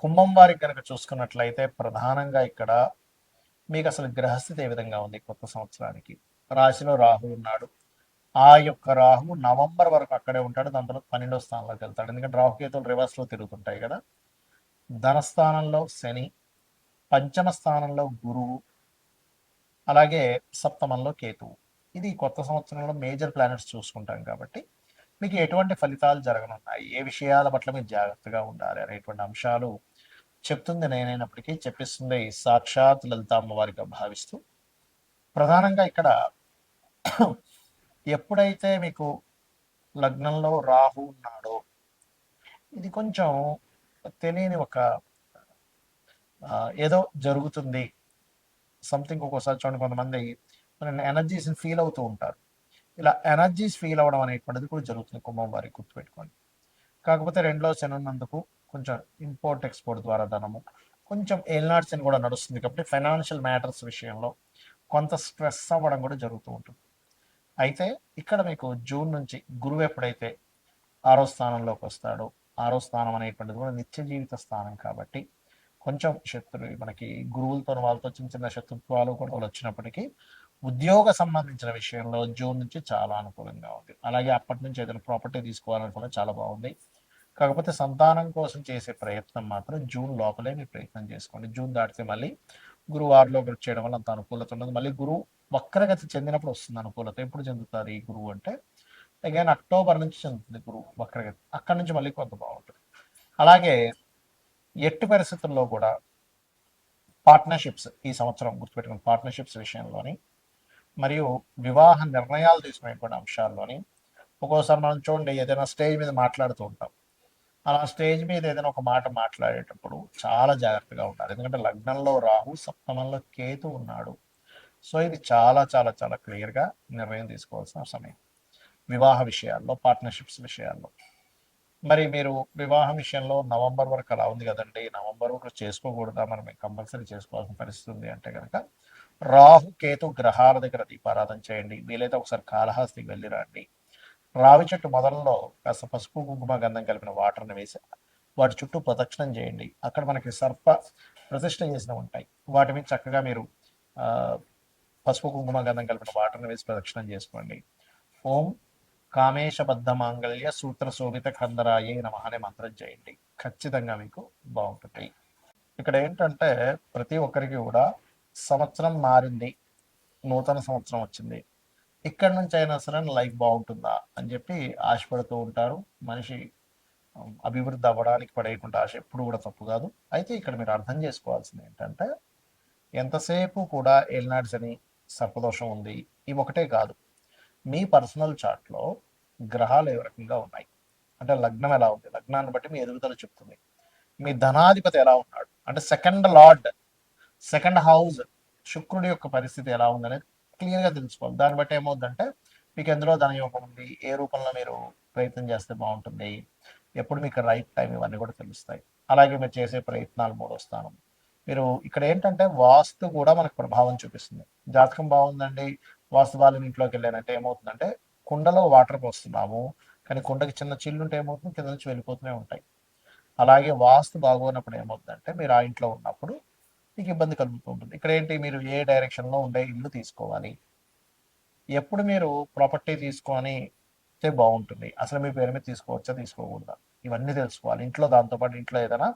కుంభం వారికి కనుక చూసుకున్నట్లయితే ప్రధానంగా ఇక్కడ మీకు అసలు గ్రహస్థితి ఏ విధంగా ఉంది కొత్త సంవత్సరానికి? రాశిలో రాహు ఉన్నాడు. ఆ యొక్క రాహు నవంబర్ వరకు అక్కడే ఉంటాడు. దాని తర్వాత 12వ స్థానంలోకి వెళ్తాడు. ఎందుకంటే రాహుకేతులు రివర్స్లో తిరుగుతుంటాయి కదా. ధనస్థానంలో శని, పంచమ స్థానంలో గురువు, అలాగే సప్తమంలో కేతువు. ఇది కొత్త సంవత్సరంలో మేజర్ ప్లానెట్స్ చూసుకుంటాం కాబట్టి మీకు ఎటువంటి ఫలితాలు జరగనున్నాయి, ఏ విషయాల పట్ల మీరు జాగ్రత్తగా ఉండాలి అనేటువంటి అంశాలు చెప్తుంది నేనైనప్పటికీ చెప్పిస్తుంది సాక్షాత్ లలిత అమ్మవారిగా భావిస్తూ, ప్రధానంగా ఇక్కడ ఎప్పుడైతే మీకు లగ్నంలో రాహు ఉన్నాడో ఇది కొంచెం తెలియని ఒక ఏదో జరుగుతుంది సంథింగ్. ఒక్కోసారి చూడండి కొంతమంది ఎనర్జీస్ని ఫీల్ అవుతూ ఉంటారు. ఇలా ఎనర్జీస్ ఫీల్ అవ్వడం అనేటువంటిది కూడా జరుగుతుంది కుంభం వారికి, గుర్తుపెట్టుకోండి. కాకపోతే రెండులో శని ఉన్నందుకు కొంచెం ఇంపోర్ట్ ఎక్స్పోర్ట్ ద్వారా ధనము, కొంచెం ఏలినాటి శని కూడా నడుస్తుంది కాబట్టి ఫైనాన్షియల్ మ్యాటర్స్ విషయంలో కొంత స్ట్రెస్ అవ్వడం కూడా జరుగుతూ ఉంటుంది. అయితే ఇక్కడ మీకు జూన్ నుంచి గురువు ఎప్పుడైతే 6వ స్థానంలోకి వస్తాడో, 6వ స్థానం అనేటువంటిది కూడా నిత్య జీవిత స్థానం కాబట్టి కొంచెం మనకి గురువులతో వాళ్ళతో చిన్న చిన్న శత్రుత్వాలు కూడా వచ్చినప్పటికీ ఉద్యోగ సంబంధించిన విషయంలో జూన్ నుంచి చాలా అనుకూలంగా ఉంది. అలాగే అప్పటి నుంచి ఏదైనా ప్రాపర్టీ తీసుకోవాలనుకున్నా చాలా బాగుంది. కాకపోతే సంతానం కోసం చేసే ప్రయత్నం మాత్రం జూన్ లోపలే మీరు ప్రయత్నం చేసుకోండి. జూన్ దాటితే మళ్ళీ గురువు 6లోకి చేయడం వల్ల అంత అనుకూలత ఉండదు. మళ్ళీ గురువు వక్రగతి చెందినప్పుడు వస్తుంది అనుకూలత. ఎప్పుడు చెందుతారు ఈ గురువు అంటే అగైన్ అక్టోబర్ నుంచి చెందుతుంది గురువు వక్రగతి. అక్కడి నుంచి మళ్ళీ కొంత బాగుంటుంది. అలాగే ఎట్టి పరిస్థితుల్లో కూడా పార్ట్నర్షిప్స్ ఈ సంవత్సరం గుర్తుపెట్టుకుని పార్ట్నర్షిప్స్ విషయంలోని మరియు వివాహ నిర్ణయాలు తీసుకునేటువంటి అంశాల్లోని ఒక్కోసారి మనం చూడండి ఏదైనా స్టేజ్ మీద మాట్లాడుతూ ఉంటాం. అలా స్టేజ్ మీద ఏదైనా ఒక మాట మాట్లాడేటప్పుడు చాలా జాగ్రత్తగా ఉండాలి. ఎందుకంటే లగ్నంలో రాహు, సప్తమంలో కేతు ఉన్నాడు. సో ఇది చాలా చాలా చాలా క్లియర్గా నిర్ణయం తీసుకోవాల్సిన సమయం వివాహ విషయాల్లో, పార్ట్నర్షిప్స్ విషయాల్లో. మరి మీరు వివాహం విషయంలో నవంబర్ వరకు అలా ఉంది కదండి, నవంబర్ వరకు చేసుకోకూడదా, మనం కంపల్సరీ చేసుకోవాల్సిన పరిస్థితి ఉంది అంటే కనుక రాహు కేతు గ్రహాల దగ్గర దీపారాధన చేయండి. వీలైతే ఒకసారి కాళహస్తికి వెళ్ళి రండి. రావి చెట్టు మొదలలో కాస్త పసుపు కుంకుమ గంధం కలిపిన వాటర్ని వేసి వాటి చుట్టూ ప్రదక్షిణం చేయండి. అక్కడ మనకి సర్ప ప్రతిష్ఠ చేసినవి ఉంటాయి. వాటి మీద చక్కగా మీరు పసుపు కుంకుమ గంధం కలిపిన వాటర్ని వేసి ప్రదక్షిణం చేసుకోండి. ఓం కామేశబద్ధ మాంగళ్య సూత్ర శోభిత కందరాయే నమః అనే మంత్రం చేయండి. ఖచ్చితంగా మీకు బాగుంటుంది. ఇక్కడ ఏంటంటే ప్రతి ఒక్కరికి కూడా సంవత్సరం మారింది, నూతన సంవత్సరం వచ్చింది, ఇక్కడి నుంచి అయినా సరే లైఫ్ బాగుంటుందా అని చెప్పి ఆశపడుతూ ఉంటారు. మనిషి అభివృద్ధి అవ్వడానికి పడేటువంటి ఆశ ఎప్పుడు కూడా తప్పు కాదు. అయితే ఇక్కడ మీరు అర్థం చేసుకోవాల్సింది ఏంటంటే ఎంతసేపు కూడా ఏలినాడ్స్ అని సర్పదోషం ఉంది, ఇవి ఒకటే కాదు, మీ పర్సనల్ చార్ట్లో గ్రహాలు ఏ రకంగా ఉన్నాయి అంటే లగ్నం ఎలా ఉంది, లగ్నాన్ని బట్టి మీ ఎదుగుదల చెప్తుంది. మీ ధనాధిపతి ఎలా ఉన్నాడు అంటే సెకండ్ లార్డ్, సెకండ్ హౌస్ శుక్రుడి యొక్క పరిస్థితి ఎలా ఉందనేది క్లియర్గా తెలుసుకోవాలి. దాన్ని బట్టి ఏమవుతుందంటే మీకు ఎందులో ధనయోగం ఉంది, ఏ రూపంలో మీరు ప్రయత్నం చేస్తే బాగుంటుంది, ఎప్పుడు మీకు రైట్ టైం, ఇవన్నీ కూడా తెలుస్తాయి. అలాగే మీరు చేసే ప్రయత్నాలు 3వ స్థానం. మీరు ఇక్కడ ఏంటంటే వాస్తు కూడా మనకు ప్రభావం చూపిస్తుంది. జాతకం బాగుందండి, వాస్తు వాళ్ళ ఇంట్లోకి వెళ్ళానంటే ఏమవుతుందంటే కుండలో వాటర్ పోస్తున్నాము కానీ కుండకి చిన్న చిల్లు ఉంటే ఏమవుతుంది, కింద నుంచి వెళ్ళిపోతూనే ఉంటాయి. అలాగే వాస్తు బాగోనప్పుడు ఏమవుతుందంటే మీరు ఆ ఇంట్లో ఉన్నప్పుడు మీకు ఇబ్బంది కలుగుతూ ఉంటుంది. ఇక్కడ ఏంటి, మీరు ఏ డైరెక్షన్లో ఉండే ఇల్లు తీసుకోవాలి, ఎప్పుడు మీరు ప్రాపర్టీ తీసుకొని బాగుంటుంది, అసలు మీ పేరు మీద తీసుకోవచ్చా తీసుకోకూడదా, ఇవన్నీ తెలుసుకోవాలి. ఇంట్లో దాంతోపాటు ఇంట్లో ఏదైనా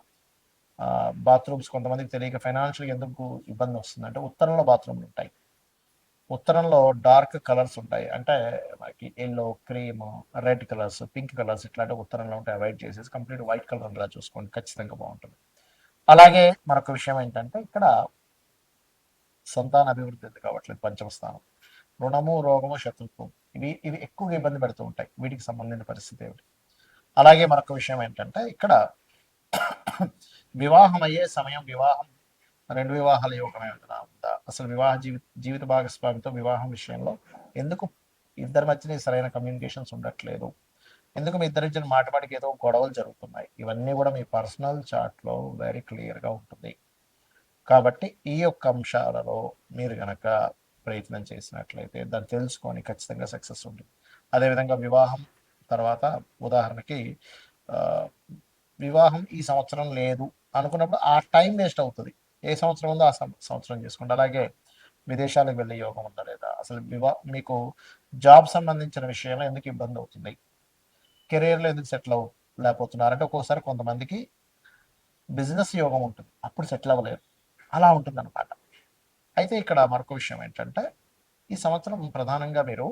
బాత్రూమ్స్ కొంతమందికి తెలియక ఫైనాన్షియల్గా ఎందుకు ఇబ్బంది వస్తుందంటే ఉత్తరంలో బాత్రూమ్లు ఉంటాయి, ఉత్తరంలో డార్క్ కలర్స్ ఉంటాయి, అంటే మనకి yellow, cream, red colours, pink colours ఇట్లాంటి ఉత్తరంలో ఉంటాయి. అవాయిడ్ చేసేసి కంప్లీట్ వైట్ కలర్ ఉండేలా చూసుకోండి, ఖచ్చితంగా బాగుంటుంది. అలాగే మరొక విషయం ఏంటంటే ఇక్కడ సంతాన అభివృద్ధి ఎందుకు కావట్లేదు, పంచమ స్థానం, రుణము, రోగము, శత్రుత్వం, ఇవి ఇవి ఎక్కువగా ఇబ్బంది పెడుతూ ఉంటాయి. వీటికి సంబంధించిన పరిస్థితి ఏమిటి? అలాగే మరొక విషయం ఏంటంటే ఇక్కడ వివాహం అయ్యే సమయం, వివాహం 2 వివాహాల యోగం ఏమైనా ఉందా, అసలు వివాహ జీవిత భాగస్వామితో వివాహం విషయంలో ఎందుకు ఇద్దరి మధ్యన సరైన కమ్యూనికేషన్స్ ఉండట్లేదు, ఎందుకు మీ ఇద్దరి మధ్యన మాటమాటికి ఏదో గొడవలు జరుగుతున్నాయి, ఇవన్నీ కూడా మీ పర్సనల్ చార్ట్లో వెరీ క్లియర్గా ఉంటుంది. కాబట్టి ఈ యొక్క అంశాలలో మీరు గనక ప్రయత్నం చేసినట్లయితే దాన్ని తెలుసుకొని ఖచ్చితంగా సక్సెస్ ఉంటుంది. అదేవిధంగా వివాహం తర్వాత ఉదాహరణకి వివాహం ఈ సంవత్సరం లేదు అనుకున్నప్పుడు ఆ టైం వేస్ట్ అవుతుంది. ఏ సంవత్సరం ఉందో ఆ సంవత్సరం చేసుకోండి. అలాగే విదేశాలకు వెళ్ళే యోగం ఉందా లేదా, అసలు మీకు జాబ్ సంబంధించిన విషయంలో ఎందుకు ఇబ్బంది అవుతుంది, కెరీర్లో ఎందుకు సెటిల్ లేకపోతున్నారు అంటే ఒక్కోసారి కొంతమందికి బిజినెస్ యోగం ఉంటుంది, అప్పుడు సెటిల్ అవ్వలేరు, అలా ఉంటుంది అనమాట. అయితే ఇక్కడ మరొక విషయం ఏంటంటే ఈ సంవత్సరం ప్రధానంగా మీరు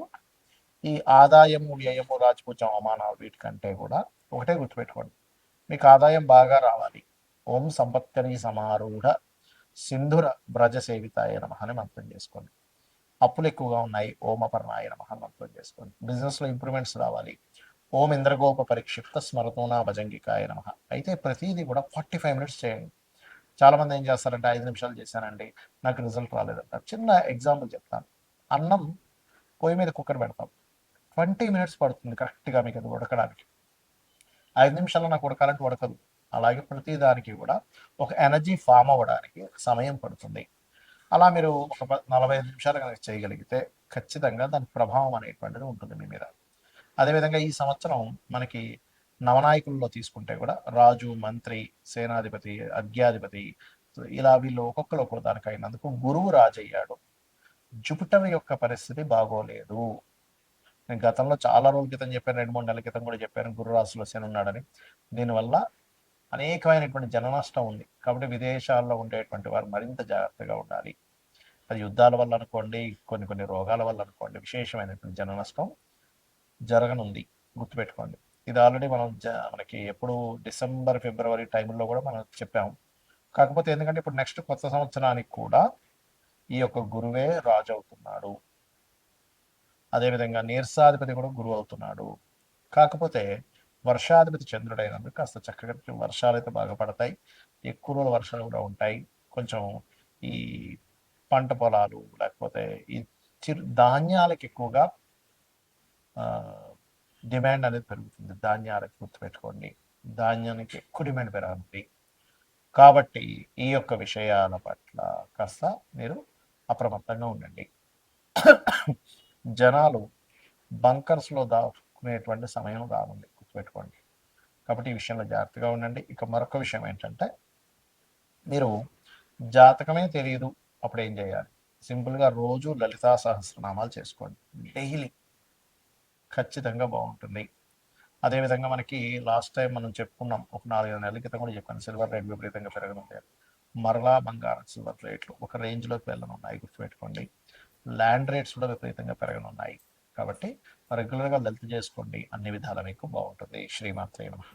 ఈ ఆదాయము వ్యయము రాజపూజ్యం అవమానాలు వీటికంటే కూడా ఒకటే గుర్తుపెట్టుకోండి, మీకు ఆదాయం బాగా రావాలి. ఓం సంపత్కరి సమారూఢ సింధుర బ్రజ సేవితాయ నమ అని మంత్రం చేసుకోండి. అప్పులు ఎక్కువగా ఉన్నాయి, ఓం అపర్ణాయ నమ అని మంత్రం చేసుకోండి. బిజినెస్లో ఇంప్రూవ్మెంట్స్ రావాలి, ఓం ఇంద్రగోప పరిక్షిప్త స్మరతోనా భజంగికాయ నమ. అయితే ప్రతిదీ కూడా 45 మినిట్స్ చేయండి. చాలామంది ఏం చేస్తారంటే 5 నిమిషాలు చేశానండి నాకు రిజల్ట్ రాలేదంటారు. చిన్న ఎగ్జాంపుల్ చెప్తాను. అన్నం పొయ్యి మీద కుక్కర్ పెడతాం, 20 మినిట్స్ పడుతుంది కరెక్ట్గా మీకు అది ఉడకడానికి. 5 నిమిషాల్లో నాకు ఉడకాలంటే ఉడకదు. అలాగే ప్రతి దానికి కూడా ఒక ఎనర్జీ ఫామ్ అవ్వడానికి సమయం పడుతుంది. అలా మీరు ఒక 45 నిమిషాలు కనుక చేయగలిగితే ఖచ్చితంగా దాని ప్రభావం అనేటువంటిది ఉంటుంది మీ మీద. అదేవిధంగా ఈ సంవత్సరం మనకి నవనాయకుల్లో తీసుకుంటే కూడా రాజు, మంత్రి, సేనాధిపతి, అర్ఘ్యాధిపతి ఇలా వీళ్ళు ఒక్కొక్కరు ఒక్కో దానికి అయినందుకు గురువు రాజయ్యాడు. జూపిటర్ యొక్క పరిస్థితి బాగోలేదు. నేను గతంలో చాలా రోజుల క్రితం చెప్పాను, 2-3 నెలల క్రితం కూడా చెప్పాను గురు రాశిలో శని ఉన్నాడని. దీనివల్ల అనేకమైనటువంటి జన నష్టం ఉంది. కాబట్టి విదేశాల్లో ఉండేటువంటి వారు మరింత జాగ్రత్తగా ఉండాలి. అది యుద్ధాల వల్ల అనుకోండి, కొన్ని కొన్ని రోగాల వల్ల అనుకోండి, విశేషమైనటువంటి జన నష్టం జరగనుంది, గుర్తుపెట్టుకోండి. ఇది ఆల్రెడీ మనం మనకి ఎప్పుడు డిసెంబర్ ఫిబ్రవరి టైంలో కూడా మనం చెప్పాము. కాకపోతే ఎందుకంటే ఇప్పుడు నెక్స్ట్ కొత్త సంవత్సరానికి కూడా ఈ యొక్క గురువే రాజు అవుతున్నాడు. అదేవిధంగా నీర్సాధిపతి కూడా గురువు అవుతున్నాడు. కాకపోతే వర్షాధిపతి చంద్రుడైనందుకు కాస్త చక్కగా వర్షాలు అయితే బాగా పడతాయి, ఎక్కువ రోజుల వర్షాలు కూడా ఉంటాయి. కొంచెం ఈ పంట పొలాలు లేకపోతే ఈ ధాన్యాలకు ఎక్కువగా డిమాండ్ అనేది పెరుగుతుంది. ధాన్యాలకు గుర్తుపెట్టుకోండి, ధాన్యానికి ఎక్కువ డిమాండ్ పెరగనుంది. కాబట్టి ఈ యొక్క విషయాల పట్ల కాస్త మీరు అప్రమత్తంగా ఉండండి. జనాలు బంకర్స్లో దాక్కునేటువంటి సమయం రానుంది, గుర్తుపెట్టుకోండి. కాబట్టి ఈ విషయంలో జాగ్రత్తగా ఉండండి. ఇక మరొక విషయం ఏంటంటే మీరు జాతకమే తెలియదు అప్పుడు ఏం చేయాలి, సింపుల్గా రోజు లలితా సహస్రనామాలు చేసుకోండి డైలీ, ఖచ్చితంగా బాగుంటుంది. అదేవిధంగా మనకి లాస్ట్ టైం మనం చెప్పుకున్నాం, ఒక 4-5 నెలల క్రితం కూడా చెప్పాను, సిల్వర్ రేట్ విపరీతంగా పెరగనుంది. మరలా బంగారం సిల్వర్ రేట్లు ఒక రేంజ్లోకి వెళ్ళనున్నాయి, గుర్తుపెట్టుకోండి. ల్యాండ్ రేట్స్ కూడా విపరీతంగా పెరగనున్నాయి. కాబట్టి రెగ్యులర్గా లలిత చేసుకోండి, అన్ని విధాలా మీకు బాగుంటుంది. శ్రీమాత్రే నమః.